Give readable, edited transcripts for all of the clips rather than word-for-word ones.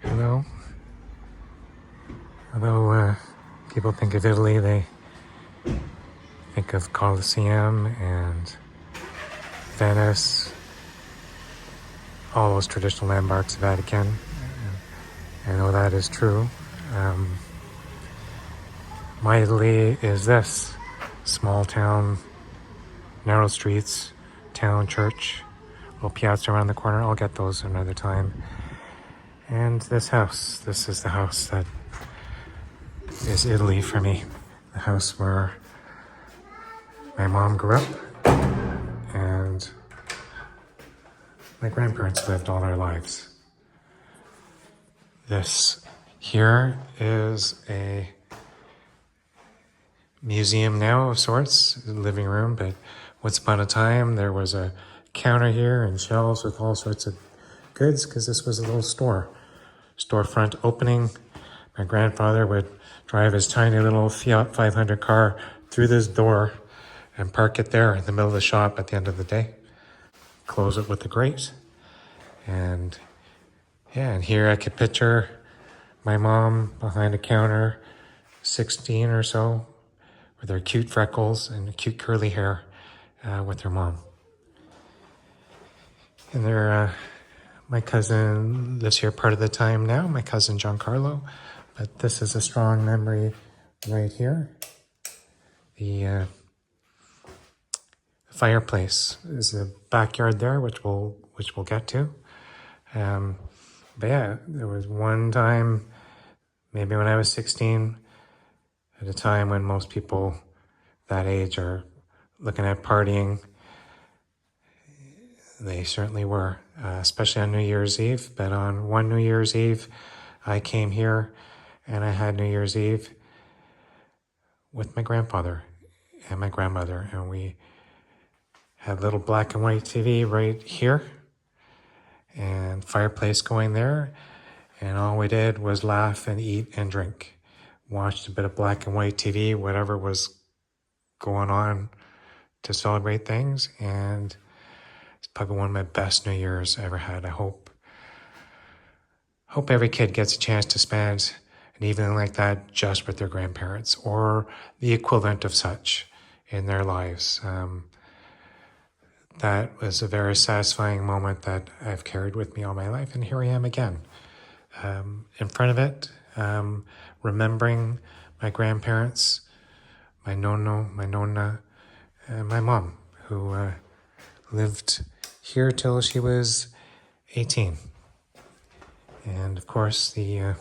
Hello. Although people think of Italy, they think of Colosseum and Venice, all those traditional landmarks, Vatican. I know that is true. Um, my Italy is this small town, narrow streets, town, church, little piazza around the corner. I'll get those another time. And this house. This is the house that is Italy for me. The house where my mom grew up and my grandparents lived all their lives. This here is a museum now of sorts, a living room, but once upon a time there was a counter here and shelves with all sorts of goods because this was a little storefront opening. My grandfather would drive his tiny little Fiat 500 car through this door and park it there in the middle of the shop at the end of the day. Close it with the grate. And yeah, and here I could picture my mom behind a counter, 16 or so, with her cute freckles and cute curly hair with her mom. And there, my cousin lives here part of the time now, my cousin Giancarlo, but this is a strong memory right here. The fireplace is a backyard there, which we'll get to. But yeah, there was one time, maybe when I was 16, at a time when most people that age are looking at partying. They certainly were, especially on New Year's Eve. But on one New Year's Eve, I came here and I had New Year's Eve with my grandfather and my grandmother. And we had a little black and white TV right here and fireplace going there. And all we did was laugh and eat and drink. Watched a bit of black and white TV, whatever was going on to celebrate things. And it's probably one of my best New Year's I ever had. I hope every kid gets a chance to spend an evening like that just with their grandparents or the equivalent of such in their lives. That was a very satisfying moment that I've carried with me all my life, and here I am again. In front of it, remembering my grandparents, my nonna, and my mom, who lived here till she was 18. And of course, I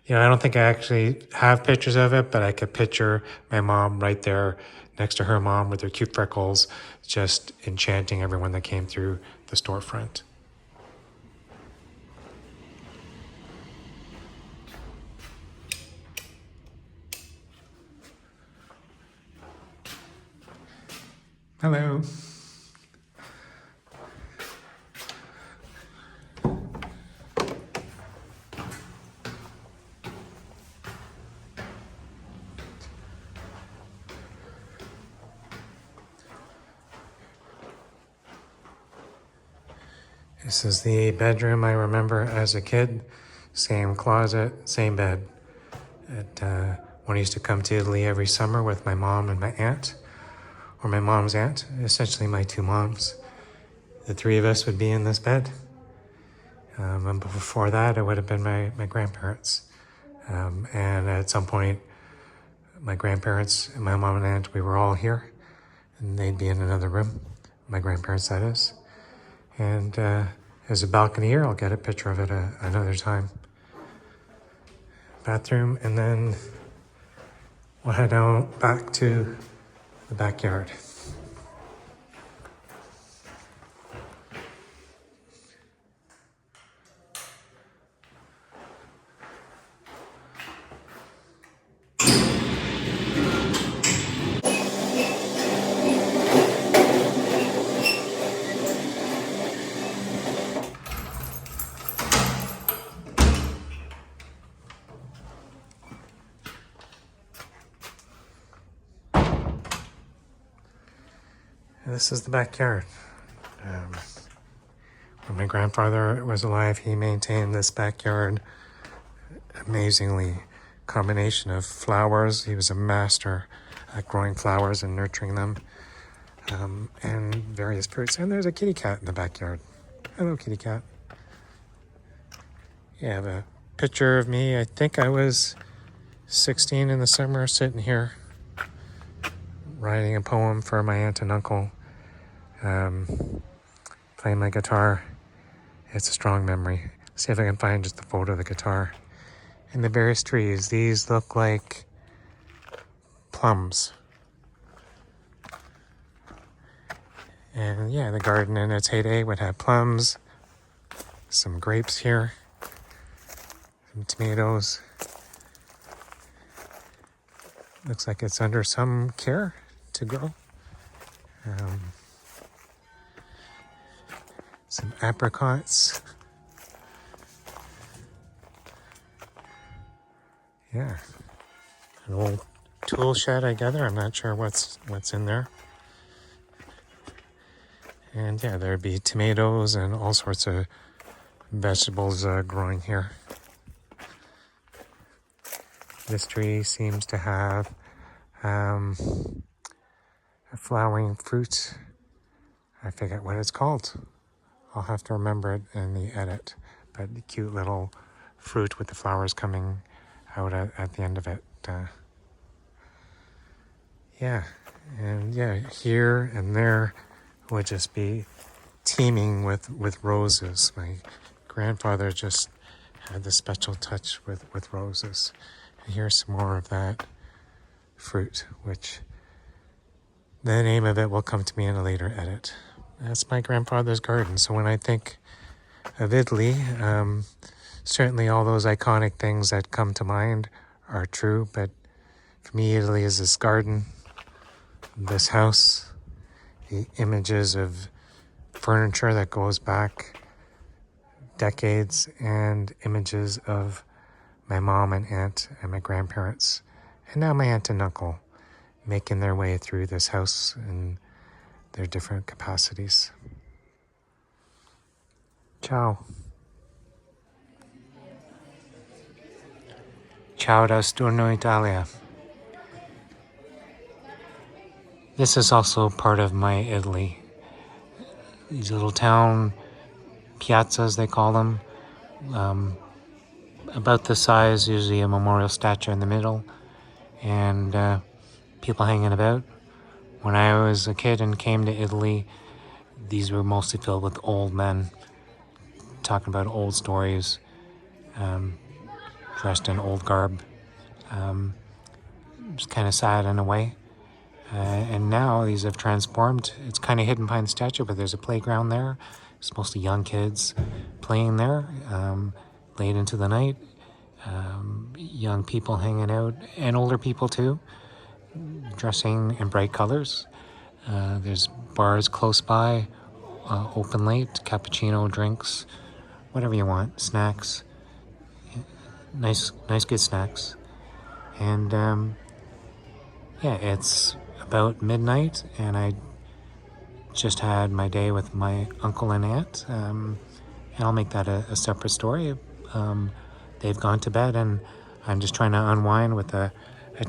don't think I actually have pictures of it, but I could picture my mom right there next to her mom with her cute freckles, just enchanting everyone that came through the storefront. Hello. This is the bedroom I remember as a kid. Same closet, same bed. When I used to come to Italy every summer with my mom and my aunt, or my mom's aunt, essentially my two moms. The three of us would be in this bed. And before that, it would have been my grandparents. And at some point, my grandparents and my mom and aunt, we were all here. And they'd be in another room. My grandparents, that is. And there's a balcony here. I'll get a picture of it another time. Bathroom, and then we'll head out back to the backyard. And this is the backyard. When my grandfather was alive, he maintained this backyard amazingly. Combination of flowers. He was a master at growing flowers and nurturing them, and various fruits. And there's a kitty cat in the backyard. Hello, kitty cat. You have a picture of me. I think I was 16 in the summer, sitting here writing a poem for my aunt and uncle, playing my guitar. It's a strong memory. See if I can find just a photo of the guitar. And the various trees. These look like plums. And yeah, the garden in its heyday would have plums, some grapes here, some tomatoes. Looks like it's under some care to grow. Some apricots. Yeah, an old tool shed, I gather. I'm not sure what's in there. And yeah, there'd be tomatoes and all sorts of vegetables growing here. This tree seems to have a flowering fruit. I forget what it's called. I'll have to remember it in the edit. But the cute little fruit with the flowers coming out at the end of it. Yeah, and yeah, here and there would just be teeming with roses. My grandfather just had the special touch with roses. And here's some more of that fruit, which the name of it will come to me in a later edit. That's my grandfather's garden. So when I think of Italy, certainly all those iconic things that come to mind are true, but for me, Italy is this garden, this house, the images of furniture that goes back decades, and images of my mom and aunt and my grandparents, and now my aunt and uncle making their way through this house in their different capacities. Ciao. Ciao da Sturno Italia. This is also part of my Italy. These little town piazzas, they call them, about the size, usually a memorial statue in the middle, and people hanging about. When I was a kid and came to Italy, these were mostly filled with old men talking about old stories, dressed in old garb. It's kind of sad in a way. And now these have transformed. It's kind of hidden behind the statue, but there's a playground there. It's mostly young kids playing there late into the night. Young people hanging out, and older people too, dressing in bright colors. There's bars close by, open late, cappuccino, drinks, whatever you want, snacks. Nice good snacks. And yeah, it's about midnight, and I just had my day with my uncle and aunt, and I'll make that a separate story. They've gone to bed, and I'm just trying to unwind with a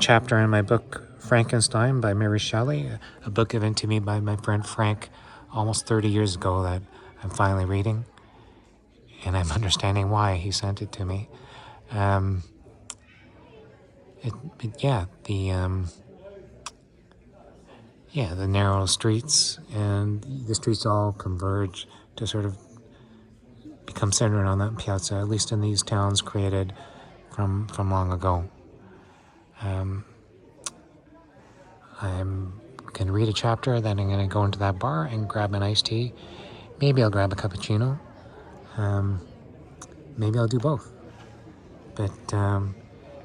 chapter in my book Frankenstein by Mary Shelley, a book given to me by my friend Frank almost 30 years ago that I'm finally reading, and I'm understanding why he sent it to me. The narrow streets, and the streets all converge to sort of become centered on that piazza, at least in these towns created from long ago. I'm going to read a chapter, then I'm going to go into that bar and grab an iced tea. Maybe I'll grab a cappuccino. Maybe I'll do both. But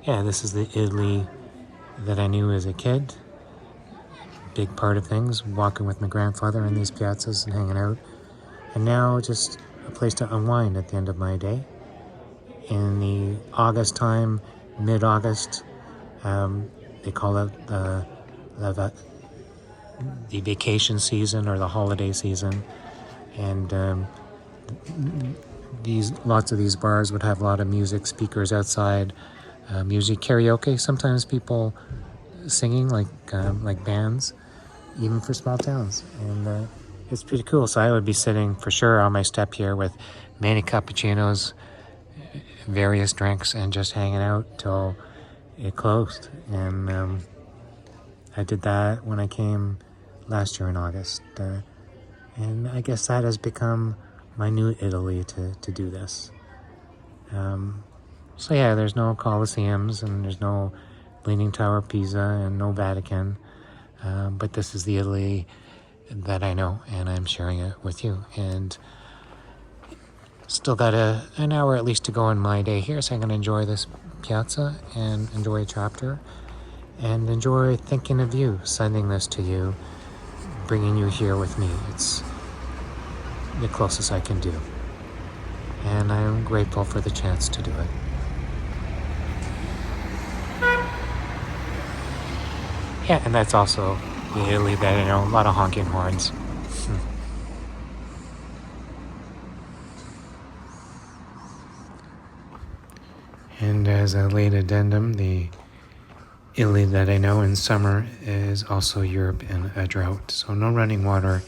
this is the Italy that I knew as a kid. Big part of things, walking with my grandfather in these piazzas and hanging out. And now just a place to unwind at the end of my day. In the August time, mid-August, they call it the vacation season or the holiday season. And lots of these bars would have a lot of music, speakers outside, music, karaoke. Sometimes people singing like bands, even for small towns, and it's pretty cool. So I would be sitting for sure on my step here with many cappuccinos, various drinks, and just hanging out till it closed. And I did that when I came last year in August, and I guess that has become my new Italy to do this. So yeah, there's no Colosseums and there's no Leaning Tower of Pisa and no Vatican, but this is the Italy that I know, and I'm sharing it with you. And still got an hour at least to go in my day here, so I'm going to enjoy this piazza and enjoy a chapter and enjoy thinking of you, sending this to you, bringing you here with me. It's the closest I can do, and I'm grateful for the chance to do it. Yeah, and that's also the Italy that I know, a lot of honking horns. And as a late addendum, the Italy that I know in summer is also Europe in a drought. So no running water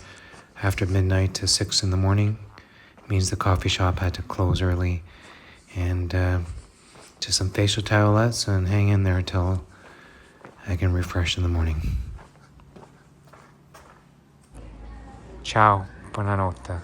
after midnight to 6 in the morning means the coffee shop had to close early. And just some facial towelettes and hang in there till I can refresh in the morning. Ciao, buonanotte.